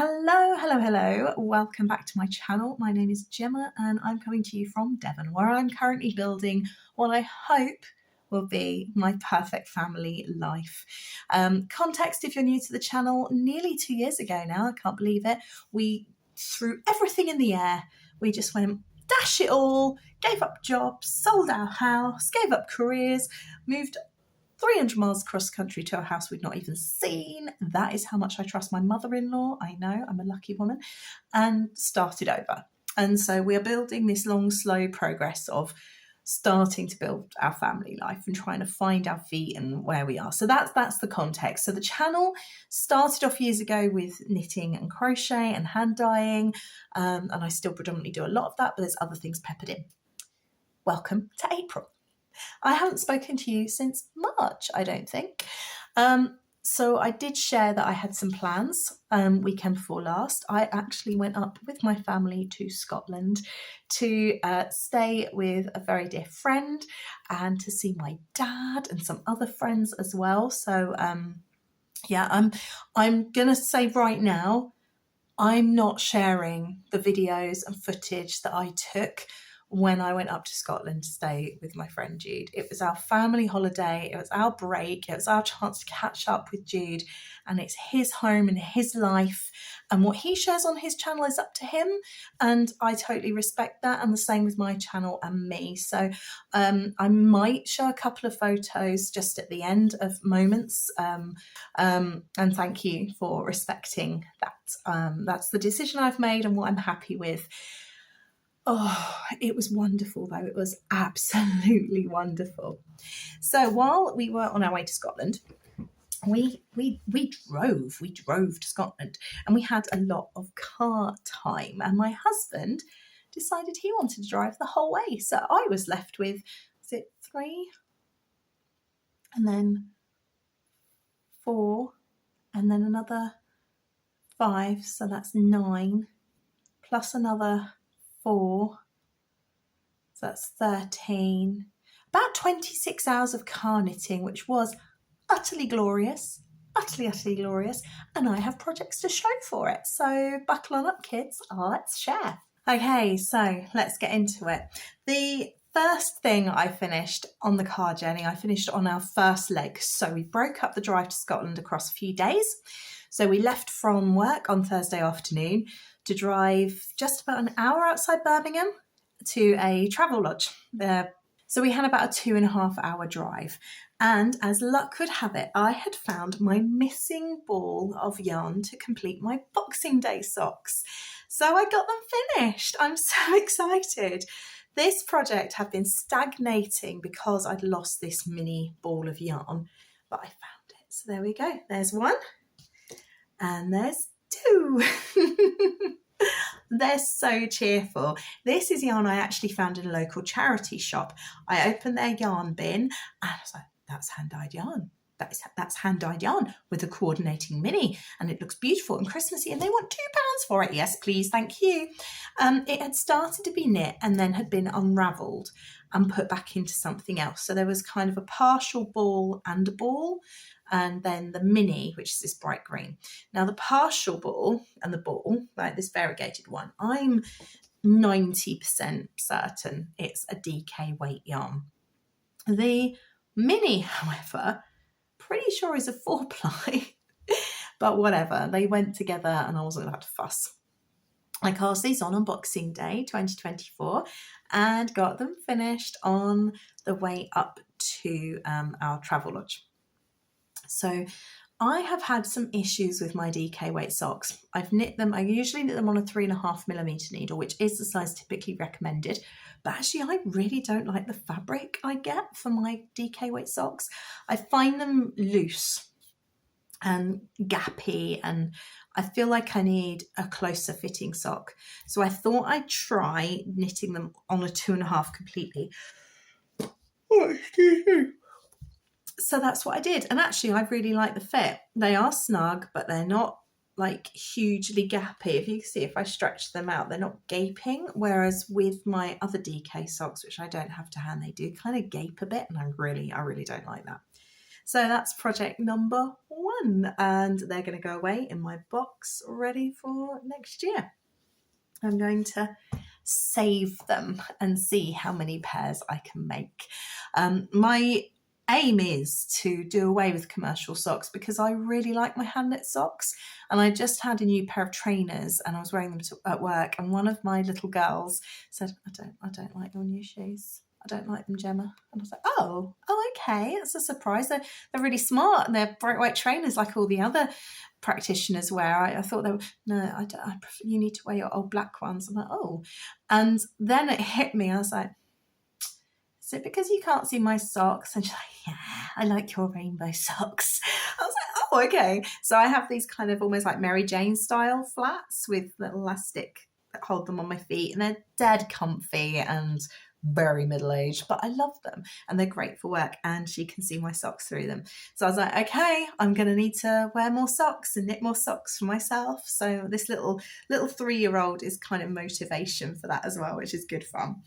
Hello, hello, hello. Welcome back to my channel. My name is Gemma and I'm coming to you from Devon, where I'm currently building what I hope will be my perfect family life. Context, if you're new to the channel, nearly 2 years ago now, I can't believe it, we threw everything in the air. We just went, dash it all, gave up jobs, sold our house, gave up careers, moved 300 miles across country to a house we'd not even seen. That is how much I trust my mother-in-law. I know, I'm a lucky woman. And started over. And so we are building this long, slow progress of starting to build our family life and trying to find our feet and where we are. So that's the context. So the channel started off years ago with knitting and crochet and hand dyeing. And I still predominantly do a lot of that, but there's other things peppered in. Welcome to April. I haven't spoken to you since March, I don't think. So I did share that I had some plans weekend before last. I actually went up with my family to Scotland to stay with a very dear friend and to see my dad and some other friends as well. So yeah, I'm gonna say right now, I'm not sharing the videos and footage that I took when I went up to Scotland to stay with my friend Jude. It was our family holiday, it was our break, it was our chance to catch up with Jude, and it's his home and his life, and what he shares on his channel is up to him, and I totally respect that, and the same with my channel and me. So I might show a couple of photos just at the end of moments, and thank you for respecting that. That's the decision I've made and what I'm happy with. Oh, it was wonderful though. It was absolutely wonderful. So while we were on our way to Scotland, we drove to Scotland and we had a lot of car time, and my husband decided he wanted to drive the whole way. So I was left with, was it 3 and then 4 and then another 5, so that's 9 plus another 4, so that's 13, about 26 hours of car knitting, which was utterly glorious, utterly glorious, and I have projects to show for it. So buckle on up, kids, let's share. Okay, so let's get into it. The first thing I finished on the car journey, I finished on our first leg. So we broke up the drive to Scotland across a few days. So we left from work on Thursday afternoon to drive just about an hour outside Birmingham to a travel lodge there. So we had about a 2.5 hour drive. And as luck would have it, I had found my missing ball of yarn to complete my Boxing Day socks. So I got them finished. I'm so excited. This project had been stagnating because I'd lost this mini ball of yarn, but I found it. So there we go. There's one and there's 2. They're so cheerful. This is yarn I actually found in a local charity shop. I opened their yarn bin and I was like, that's hand-dyed yarn. That's hand-dyed yarn with a coordinating mini, and it looks beautiful and Christmassy, and they want £2 for it. Yes, please, thank you. It had started to be knit and then had been unravelled and put back into something else. So there was kind of a partial ball and a ball, and then the mini, which is this bright green. Now the partial ball and the ball, like this variegated one, I'm 90% certain it's a DK weight yarn. The mini, however, pretty sure is a 4-ply, but whatever, they went together and I wasn't allowed to fuss. I cast these on Boxing Day 2024 and got them finished on the way up to our travel lodge. So I have had some issues with my DK weight socks. I've knit them, I usually knit them on a 3.5mm needle, which is the size typically recommended. But actually, I really don't like the fabric I get for my DK weight socks. I find them loose and gappy, and I feel like I need a closer fitting sock. So I thought I'd try knitting them on a 2.5 completely. Oh, excuse me. So that's what I did. And actually, I really like the fit. They are snug, but they're not like hugely gappy. If you can see, if I stretch them out, they're not gaping. Whereas with my other DK socks, which I don't have to hand, they do kind of gape a bit. And I really don't like that. So that's project number 1, and they're going to go away in my box ready for next year. I'm going to save them and see how many pairs I can make. My aim is to do away with commercial socks because I really like my hand knit socks, and I just had a new pair of trainers and I was wearing them at work, and one of my little girls said, I don't like your new shoes. I don't like them, Gemma. And I was like, oh, okay, that's a surprise. They're really smart, and they're bright white trainers like all the other practitioners wear. I thought they were, no, I prefer, you need to wear your old black ones. I'm like, oh. And then it hit me. I was like, is it because you can't see my socks? And she's like, yeah, I like your rainbow socks. I was like, oh, okay. So I have these kind of almost like Mary Jane style flats with little elastic that hold them on my feet, and they're dead comfy and very middle-aged, but I love them and they're great for work, and she can see my socks through them. So I was like, okay, I'm going to need to wear more socks and knit more socks for myself. So this little 3-year-old is kind of motivation for that as well, which is good fun.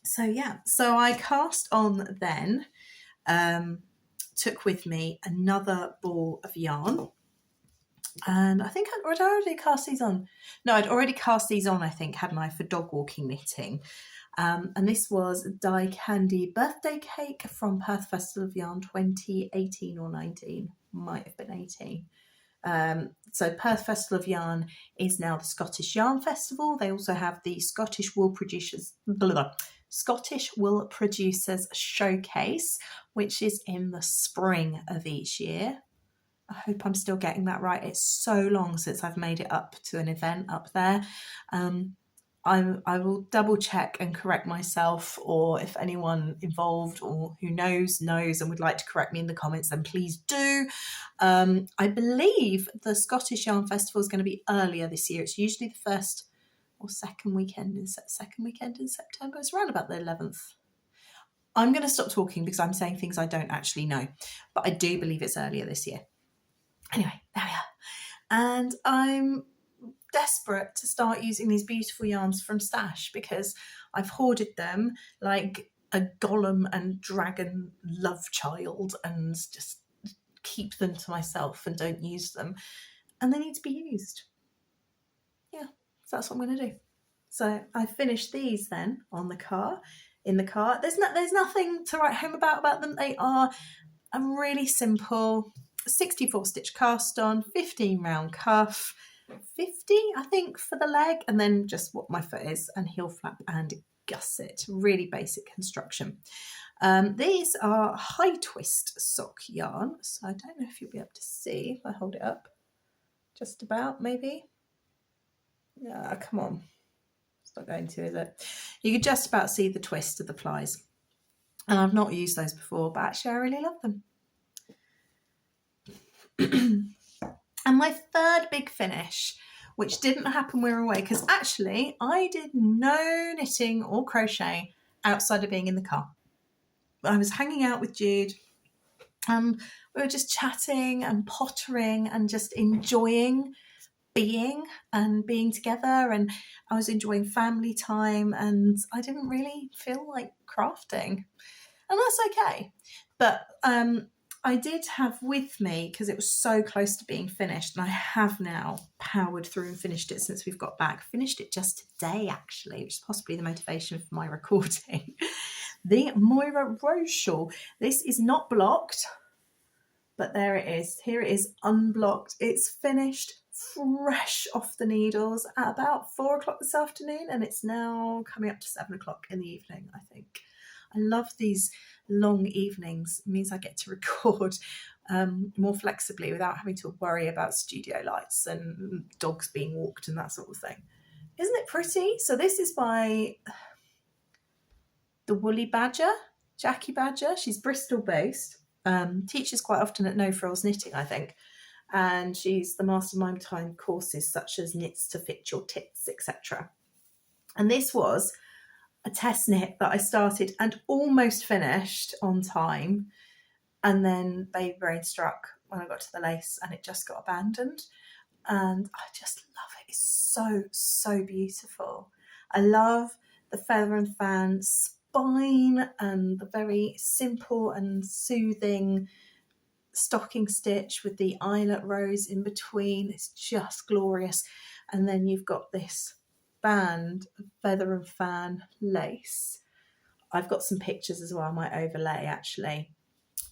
So yeah, so I cast on then, took with me another ball of yarn. And I think I'd already cast these on. No, I'd already cast these on, I think, hadn't I, for dog walking knitting. And this was Die Candy Birthday Cake from Perth Festival of Yarn 2018 or 19. Might have been 18. So Perth Festival of Yarn is now the Scottish Yarn Festival. They also have the Scottish Wool Producers Showcase, which is in the spring of each year. I hope I'm still getting that right. It's so long since I've made it up to an event up there. I will double check and correct myself, or if anyone involved or who knows and would like to correct me in the comments, then please do. I believe the Scottish Yarn Festival is going to be earlier this year. It's usually the first or second weekend in September. It's around about the 11th. I'm going to stop talking because I'm saying things I don't actually know, but I do believe it's earlier this year. Anyway, there we are. And I'm desperate to start using these beautiful yarns from Stash because I've hoarded them like a golem and dragon love child and just keep them to myself and don't use them. And they need to be used. Yeah, so that's what I'm going to do. So I finished these then in the car. There's nothing to write home about them. They are a really simple 64 stitch cast on, 15 round cuff, 50 I think for the leg, and then just what my foot is, and heel flap and gusset. Really basic construction. These are high twist sock yarn, so I don't know if you'll be able to see if I hold it up. Just about, maybe. Yeah, come on. It's not going to, is it? You could just about see the twist of the plies. And I've not used those before, but actually I really love them. And my third big finish, which didn't happen when we were away, because actually I did no knitting or crochet outside of being in the car. I was hanging out with Jude and we were just chatting and pottering and just enjoying being together, and I was enjoying family time, and I didn't really feel like crafting, and that's okay. But I did have with me, because it was so close to being finished, and I have now powered through and finished it since we've got back. Finished it just today, actually, which is possibly the motivation for my recording. The Moira Rose shawl. This is not blocked, but there it is. Here it is, unblocked. It's finished, fresh off the needles at about 4 o'clock this afternoon, and it's now coming up to 7 o'clock in the evening, I think. I love these long evenings. It means I get to record more flexibly without having to worry about studio lights and dogs being walked and that sort of thing. Isn't it pretty? So this is by the Woolly Badger, Jackie Badger. She's Bristol based, teaches quite often at No Frills Knitting, I think. And she's the mastermind behind courses such as Knits to Fit Your Tits, etc. And this was a test knit that I started and almost finished on time, and then baby brain struck when I got to the lace and it just got abandoned, and I just love it. It's so beautiful. I love the feather and fan spine and the very simple and soothing stocking stitch with the eyelet rose in between. It's just glorious. And then you've got this band of feather and fan lace. I've got some pictures as well, I might overlay actually.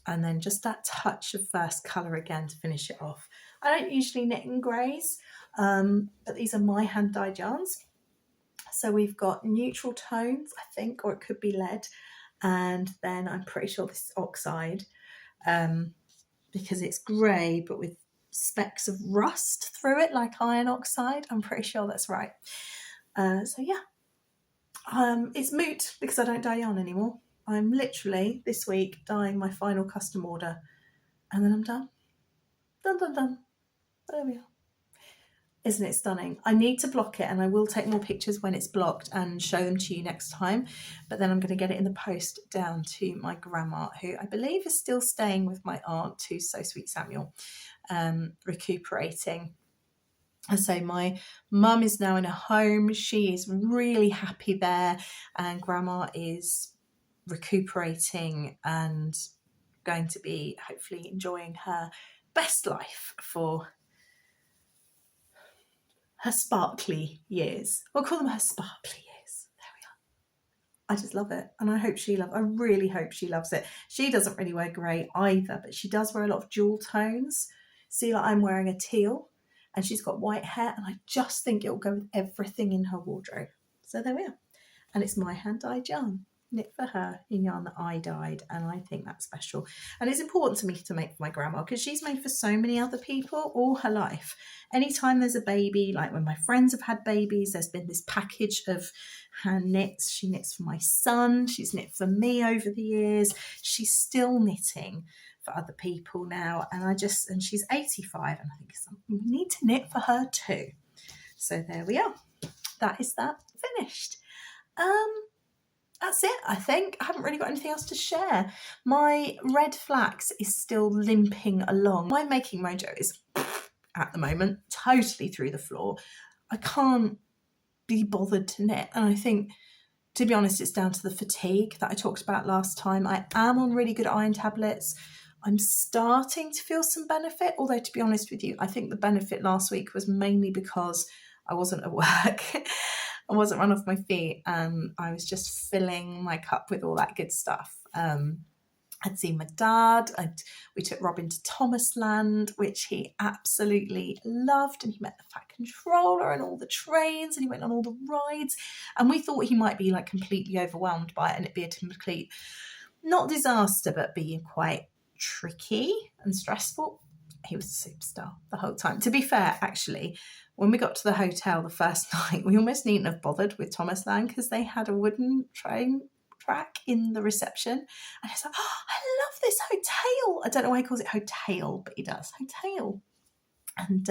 And then just that touch of first colour again to finish it off. I don't usually knit in greys, but these are my hand dyed yarns. So we've got neutral tones, I think, or it could be lead. And then I'm pretty sure this is oxide, because it's grey, but with specks of rust through it, like iron oxide. I'm pretty sure that's right. So yeah, it's moot because I don't dye yarn anymore. I'm literally this week dyeing my final custom order, and then I'm done. Done. There we are. Isn't it stunning? I need to block it, and I will take more pictures when it's blocked and show them to you next time. But then I'm going to get it in the post down to my grandma, who I believe is still staying with my aunt, who's so sweet Samuel, recuperating. And so my mum is now in a home. She is really happy there, and grandma is recuperating and going to be hopefully enjoying her best life for her sparkly years. We'll call them her sparkly years. There we are. I just love it. And I really hope she loves it. She doesn't really wear grey either, but she does wear a lot of jewel tones. See, like I'm wearing a teal and she's got white hair, and I just think it'll go with everything in her wardrobe. So there we are. And it's my hand dyed yarn, knit for her in yarn that I dyed, and I think that's special. And it's important to me to make for my grandma because she's made for so many other people all her life. Anytime there's a baby, like when my friends have had babies, there's been this package of hand knits. She knits for my son, she's knit for me over the years, she's still knitting for other people now, and she's 85, and I think we need to knit for her too. So there we are. That is that finished. That's it, I think. I haven't really got anything else to share. My red flax is still limping along. My making mojo is, at the moment, totally through the floor. I can't be bothered to knit. And I think, to be honest, it's down to the fatigue that I talked about last time. I am on really good iron tablets. I'm starting to feel some benefit, although to be honest with you, I think the benefit last week was mainly because I wasn't at work. I wasn't run off my feet, and I was just filling my cup with all that good stuff. I'd seen my dad, we took Robin to Thomasland, which he absolutely loved, and he met the Fat Controller and all the trains, and he went on all the rides, and we thought he might be like completely overwhelmed by it and it'd be a complete, not disaster, but be quite tricky and stressful. He was a superstar the whole time. To be fair, actually, when we got to the hotel the first night, we almost needn't have bothered with Thomasland because they had a wooden train track in the reception, and it's like, oh, I love this hotel. I don't know why he calls it hotel, but he does, hotel. And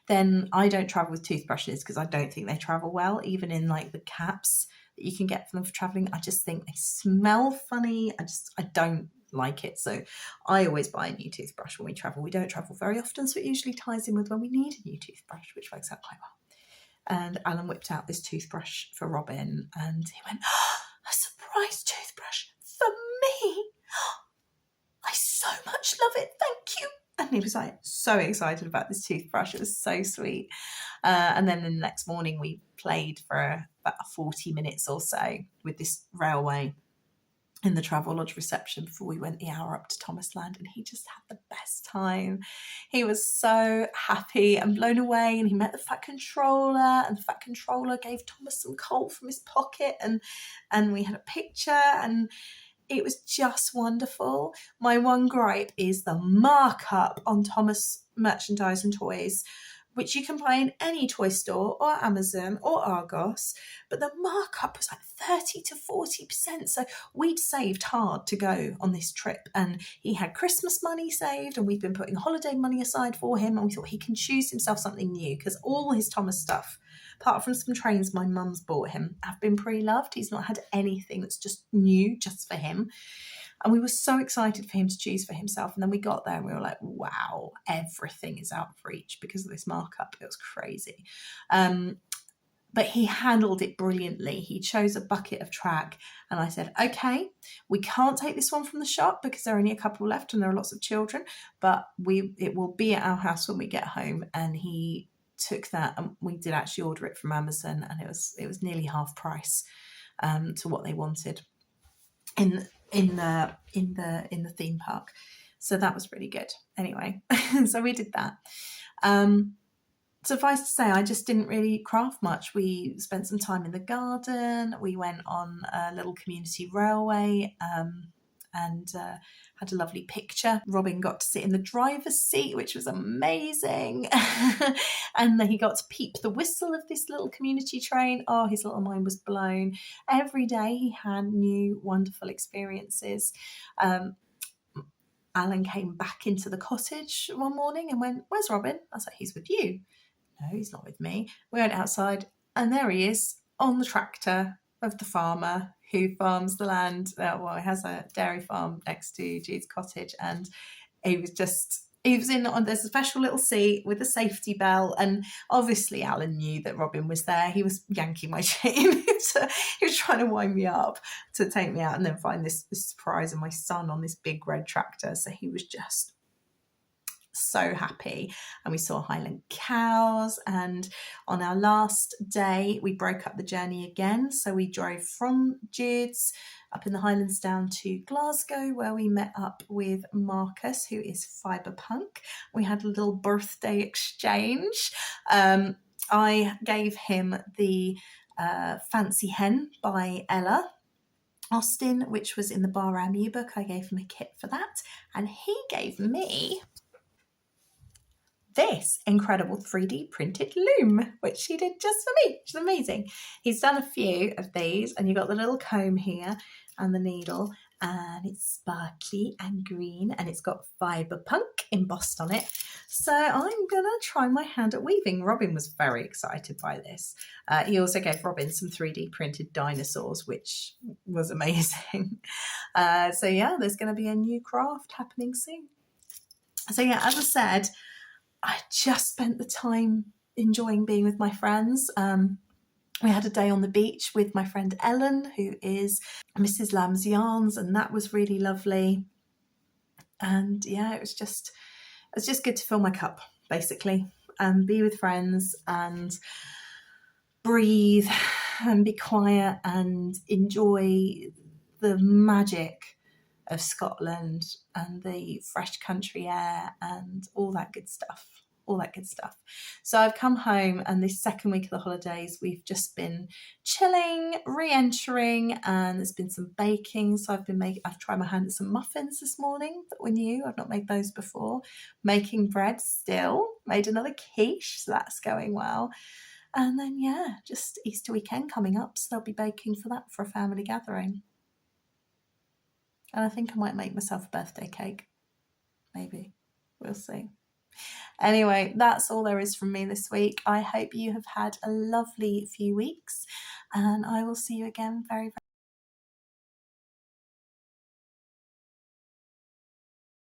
then I don't travel with toothbrushes because I don't think they travel well, even in like the caps that you can get for them for traveling. I just think they smell funny. I don't like it. So I always buy a new toothbrush when we travel. We don't travel very often, so it usually ties in with when we need a new toothbrush, which works out quite well. And Alan whipped out this toothbrush for Robin, and he went, oh, a surprise toothbrush for me. I so much love it. Thank you. And he was like so excited about this toothbrush. It was so sweet. And then the next morning we played for about 40 minutes or so with this railway in the Travelodge reception before we went the hour up to Thomasland, and he just had the best time. He was so happy and blown away, and he met the Fat Controller, and the Fat Controller gave Thomas some coal from his pocket, and we had a picture, and it was just wonderful. My one gripe is the markup on Thomas merchandise and toys, which you can buy in any toy store or Amazon or Argos, but the markup was like 30 to 40%. So we'd saved hard to go on this trip, and he had Christmas money saved, and we've been putting holiday money aside for him, and we thought he can choose himself something new because all his Thomas stuff, apart from some trains my mum's bought him, have been pre-loved. He's not had anything that's just new just for him. And we were so excited for him to choose for himself. And then we got there and we were like, wow, everything is out of reach because of this markup. It was crazy. but he handled it brilliantly. He chose a bucket of track, and I said, okay, we can't take this one from the shop because there are only a couple left and there are lots of children, but it will be at our house when we get home. And he took that, and we did actually order it from Amazon, and it was nearly half price to what they wanted in the theme park. So that was really good. Anyway, so we did that. Suffice to say, I just didn't really craft much. We spent some time in the garden. We went on a little community railway and had a lovely picture. Robin got to sit in the driver's seat, which was amazing. And then he got to peep the whistle of this little community train. Oh, his little mind was blown. Every day he had new wonderful experiences. Alan came back into the cottage one morning and went, "Where's Robin?" I was like, "He's with you." "No, he's not with me." We went outside, and there he is on the tractor of the farmer who farms the land. Well, he has a dairy farm next to Jude's cottage, and he was there's a special little seat with a safety belt, and obviously Alan knew that Robin was there. He was yanking my chain. He was trying to wind me up to take me out and then find this surprise of my son on this big red tractor. So he was just so happy. And we saw Highland cows, and on our last day we broke up the journey again. So we drove from Jude's up in the Highlands down to Glasgow, where we met up with Marcus, who is fibre punk. We had a little birthday exchange. I gave him the Fancy Hen by Ella Austin, which was in the Bahram ebook. I gave him a kit for that, and he gave me this incredible 3D printed loom, which he did just for me, which is amazing. He's done a few of these, and you've got the little comb here and the needle, and it's sparkly and green, and it's got fibre punk embossed on it. So I'm gonna try my hand at weaving. Robin was very excited by this. He also gave Robin some 3D printed dinosaurs, which was amazing. So yeah, there's gonna be a new craft happening soon. So yeah, as I said, I just spent the time enjoying being with my friends. We had a day on the beach with my friend Ellen, who is Mrs. Lamb's Yarns, and that was really lovely. And yeah, it was just good to fill my cup, basically, and be with friends and breathe and be quiet and enjoy the magic of Scotland and the fresh country air and all that good stuff. So I've come home, and this second week of the holidays we've just been chilling, re-entering, and there's been some baking. So I've tried my hand at some muffins this morning that were new. I've not made those before. Making bread still. Made another quiche, so that's going well. And then yeah, just Easter weekend coming up, so they'll be baking for that for a family gathering. And I think I might make myself a birthday cake. Maybe. We'll see. Anyway, that's all there is from me this week. I hope you have had a lovely few weeks, and I will see you again very, very